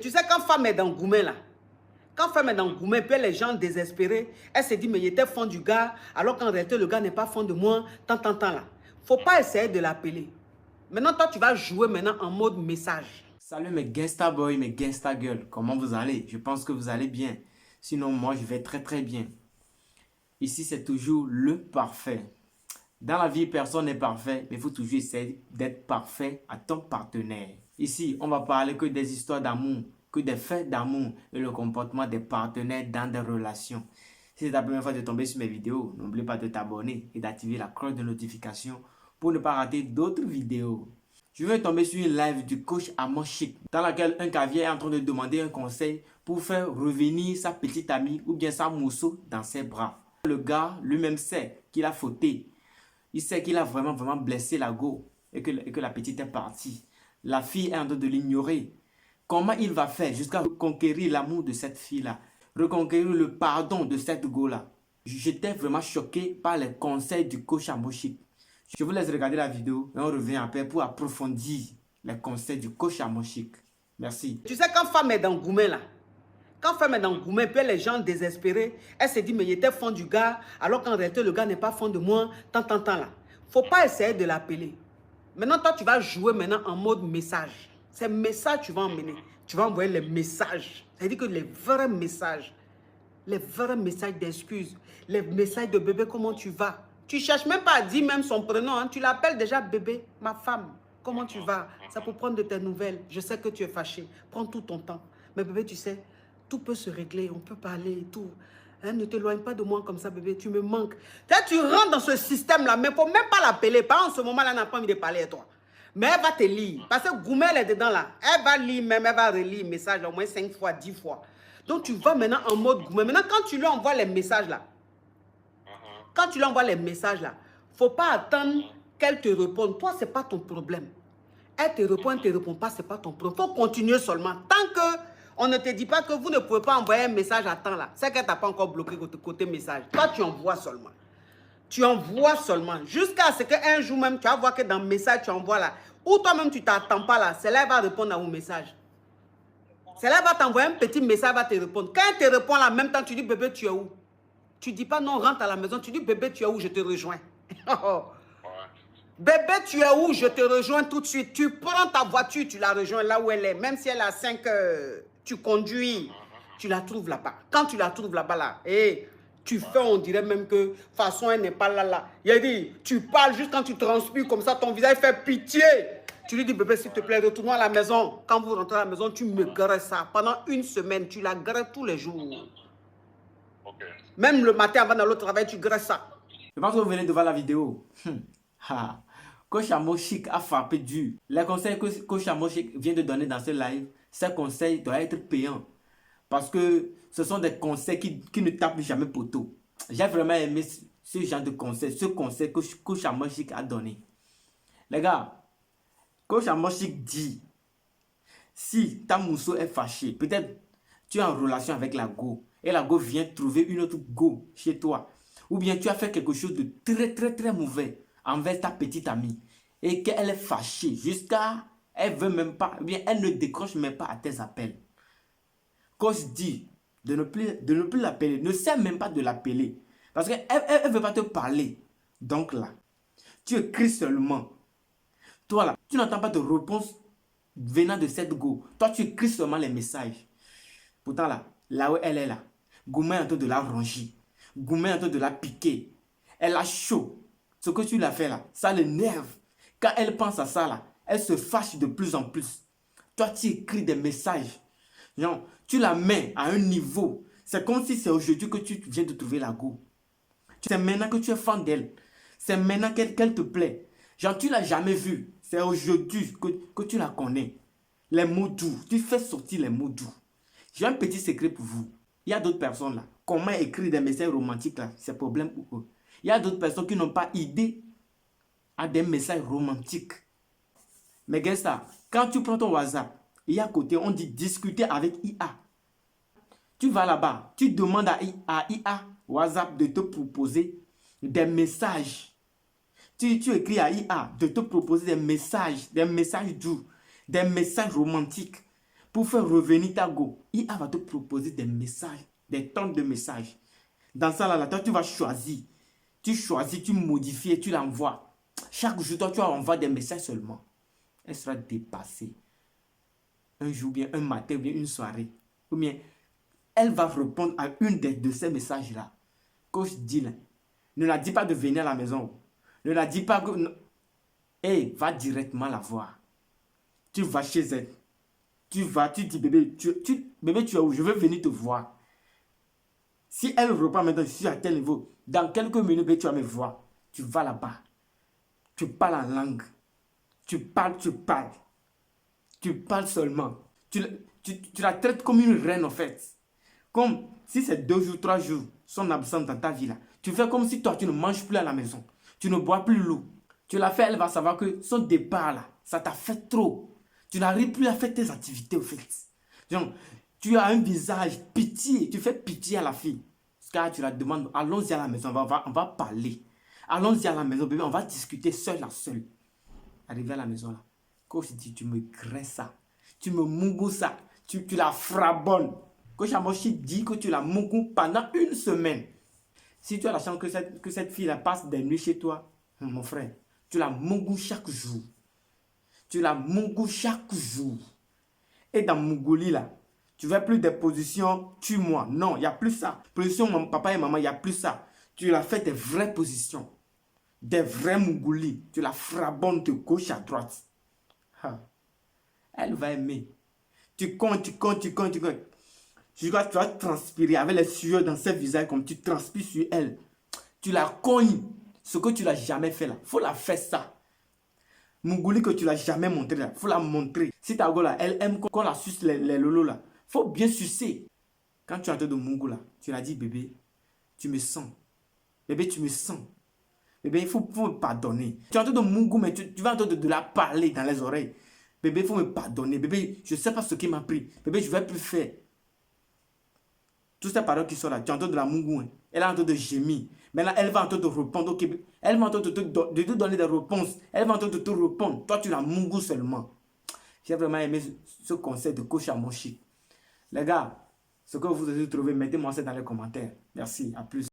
Tu sais, quand femme est dans Goumé, là, quand femme est dans Goumé, puis les gens désespérés, elle se dit, mais il était fond du gars, alors qu'en réalité, le gars n'est pas fond de moi, tant, là. Faut pas essayer de l'appeler. Maintenant, toi, tu vas jouer maintenant en mode message. Salut mes gangsta boys, mes gangsta girls, comment vous allez? Je pense que vous allez bien. Sinon, moi, je vais très très bien. Ici, c'est toujours le parfait. Dans la vie, personne n'est parfait, mais il faut toujours essayer d'être parfait à ton partenaire. Ici, on va parler que des histoires d'amour, que des faits d'amour et le comportement des partenaires dans des relations. Si c'est la première fois de tomber sur mes vidéos, n'oublie pas de t'abonner et d'activer la cloche de notification pour ne pas rater d'autres vidéos. Je viens de tomber sur une live du coach Amon Chic dans laquelle un cavier est en train de demander un conseil pour faire revenir sa petite amie ou bien sa mousseau dans ses bras. Le gars lui-même sait qu'il a fauté. Il sait qu'il a vraiment blessé la go et que la petite est partie. La fille est en train de l'ignorer. Comment il va faire jusqu'à reconquérir l'amour de cette fille-là, reconquérir le pardon de cette go-là? J'étais vraiment choqué par les conseils du coach Amon Chic. Je vous laisse regarder la vidéo et on revient après pour approfondir les conseils du coach Amon Chic. Merci. Tu sais, quand femme est dans Goumé, là, quand femme est dans Goumé, puis les gens désespérés, elle se dit, mais il était fond du gars, alors qu'en réalité, le gars n'est pas fond de moi, tant, là. Faut pas essayer de l'appeler. Maintenant, toi, tu vas jouer maintenant en mode message. Ces messages, tu vas emmener. Tu vas envoyer les messages. C'est-à-dire que les vrais messages d'excuses, les messages de bébé, comment tu vas? Tu ne cherches même pas à dire même son prénom, hein. Tu l'appelles déjà bébé, ma femme. Comment tu vas? Ça pour prendre de tes nouvelles. Je sais que tu es fâché. Prends tout ton temps. Mais bébé, tu sais, tout peut se régler. On peut parler et tout. Hein, ne t'éloigne pas de moi comme ça, bébé. Tu me manques. Tu rentres dans ce système-là, mais il ne faut même pas l'appeler. Pas en ce moment-là, elle n'a pas envie de parler à toi. Mais elle va te lire. Parce que Goumé, elle est dedans là. Elle va lire même, elle va relire le message au moins 5 fois, 10 fois. Donc tu vas maintenant en mode Goumé. Maintenant, quand tu lui envoies les messages là, il ne faut pas attendre qu'elle te réponde. Toi, ce n'est pas ton problème. Elle te répond pas, ce n'est pas ton problème. Il faut continuer seulement. Tant qu'on ne te dit pas que vous ne pouvez pas envoyer un message à temps là, c'est qu'elle t'a pas encore bloqué côté message. Toi, tu envoies seulement. Tu envoies seulement. Jusqu'à ce qu'un jour même, tu vas voir que dans le message, tu envoies là. Ou toi-même, tu t'attends pas là. C'est là qu'elle va répondre à vos messages. C'est là qu'elle va t'envoyer un petit message, elle va te répondre. Quand elle te répond là, en même temps, tu dis, bébé, tu es où? Tu dis pas non, rentre à la maison. Tu dis, bébé, tu es où? Je te rejoins. Bébé, tu es où? Je te rejoins tout de suite. Tu prends ta voiture, tu la rejoins là où elle est. Même si elle a 5 heures, tu conduis. Tu la trouves là-bas. Quand tu la trouves là-bas, là, et tu fais, on dirait même que, de toute façon, elle n'est pas là. Il a dit, tu parles juste quand tu transpires comme ça, ton visage fait pitié. Tu lui dis, bébé, s'il te plaît, retourne à la maison. Quand vous rentrez à la maison, tu me graisses ça. Pendant une semaine, tu la graisses tous les jours. Même le matin avant d'aller au travail, tu graisses ça. Je pense que vous venez de voir la vidéo. Coach Amon Chic a frappé dur. Les conseils que Coach Amon Chic vient de donner dans ce live, ces conseils doivent être payants. Parce que ce sont des conseils qui ne tapent jamais poteau. J'ai vraiment aimé ce genre de conseils, ce conseil que Coach Amon Chic a donné. Les gars, Coach Amon Chic dit, si ta mousseau est fâchée, peut-être tu es en relation avec la go, et la go vient trouver une autre go chez toi. Ou bien tu as fait quelque chose de très mauvais envers ta petite amie. Et qu'elle est fâchée jusqu'à... Elle veut même pas... Ou bien elle ne décroche même pas à tes appels. Coach dit de ne plus l'appeler. Ne sert même pas de l'appeler. Parce qu'elle ne veut pas te parler. Donc là, tu écris seulement. Toi là, tu n'entends pas de réponse venant de cette go. Toi, tu écris seulement les messages. Pourtant là où elle est là, Goumé est en train de la ronger. Goumé est en train de la piquer. Elle a chaud. Ce que tu l'as fait là, ça l'énerve. Quand elle pense à ça là, elle se fâche de plus en plus. Toi, tu écris des messages. Non, tu la mets à un niveau. C'est comme si c'est aujourd'hui que tu viens de trouver la go. C'est maintenant que tu es fan d'elle. C'est maintenant qu'elle te plaît. Genre, tu ne l'as jamais vue. C'est aujourd'hui que tu la connais. Les mots doux. Tu fais sortir les mots doux. J'ai un petit secret pour vous. Il y a d'autres personnes là. Comment écrire des messages romantiques là, c'est problème pour eux. Il y a d'autres personnes qui n'ont pas idée à des messages romantiques. Mais gars, quand tu prends ton WhatsApp, et à côté, on dit discuter avec IA. Tu vas là-bas, tu demandes à IA WhatsApp de te proposer des messages. Tu écris à IA de te proposer des messages doux, des messages romantiques. pour faire revenir ta go. IA va te proposer des messages, des tonnes de messages. Dans ça, là, toi, tu vas choisir. Tu choisis, tu modifies et tu l'envoies. Chaque jour, toi, tu envoies des messages seulement. Elle sera dépassée. Un jour, bien un matin, ou bien une soirée. Ou bien, elle va répondre à une de ces messages-là. Coach dit là, ne la dis pas de venir à la maison. Ne la dis pas que... Hey, va directement la voir. Tu vas chez elle. Tu vas, tu dis, bébé, bébé, tu es où? Je veux venir te voir. Si elle reprend maintenant, je suis à quel niveau? Dans quelques minutes, bébé, tu vas me voir. Tu vas là-bas. Tu parles en langue. Tu parles. Tu parles seulement. Tu la traites comme une reine, en fait. Comme si c'est 2 jours, 3 jours, son absence dans ta vie là. Tu fais comme si toi, tu ne manges plus à la maison. Tu ne bois plus l'eau. Tu l'as fait, elle va savoir que son départ là, ça t'a fait trop. Tu n'arrives plus à faire tes activités, au fait. Donc, tu as un visage pitié. Tu fais pitié à la fille. Car tu la demandes, allons-y à la maison, on va parler. Allons-y à la maison, bébé, on va discuter seul à seul. Arrivé à la maison là, coach dit, tu me graisses ça. Tu me mougous ça. Tu la frabonnes. Coach Amoshi dit que tu la mougous pendant 1 semaine. Si tu as la chance que cette fille là passe des nuits chez toi, mon frère, tu la mougous chaque jour. Tu la mougous chaque jour. Et dans Mougouli là, tu ne veux plus des positions tue-moi. Non, il n'y a plus ça. Position papa et maman, il n'y a plus ça. Tu la fais des vraies positions. Des vrais Mougoulis. Tu la frabonnes de gauche à droite. Ha. Elle va aimer. Tu comptes. Tu vas transpirer avec les sueurs dans ses visages comme tu transpires sur elle. Tu la cognes. Ce que tu n'as jamais fait là. Il faut la faire ça. Mougouli que tu l'as jamais montré là. Il faut la montrer. Si ta go là, elle aime qu'on la suce les lolos là. Il faut bien sucer. Quand tu es en train de Mougou là, tu l'as dit bébé, tu me sens. Bébé, tu me sens. Bébé, il faut me pardonner. Tu es en train de Mougou, mais tu vas en train de la parler dans les oreilles. Bébé, il faut me pardonner. Bébé, je ne sais pas ce qui m'a pris. Bébé, je ne vais plus faire. Toutes ces paroles qui sont là, tu es en train de la Mougou. Hein. Elle est en train de gémir. Maintenant, elle va en train de répondre. Okay. Elle va en train de te donner des réponses. Elle va en train de te répondre. Toi, tu la Mougou seulement. J'ai vraiment aimé ce conseil de coach Amoshi. Les gars, ce que vous avez trouvé, mettez-moi ça dans les commentaires. Merci, à plus.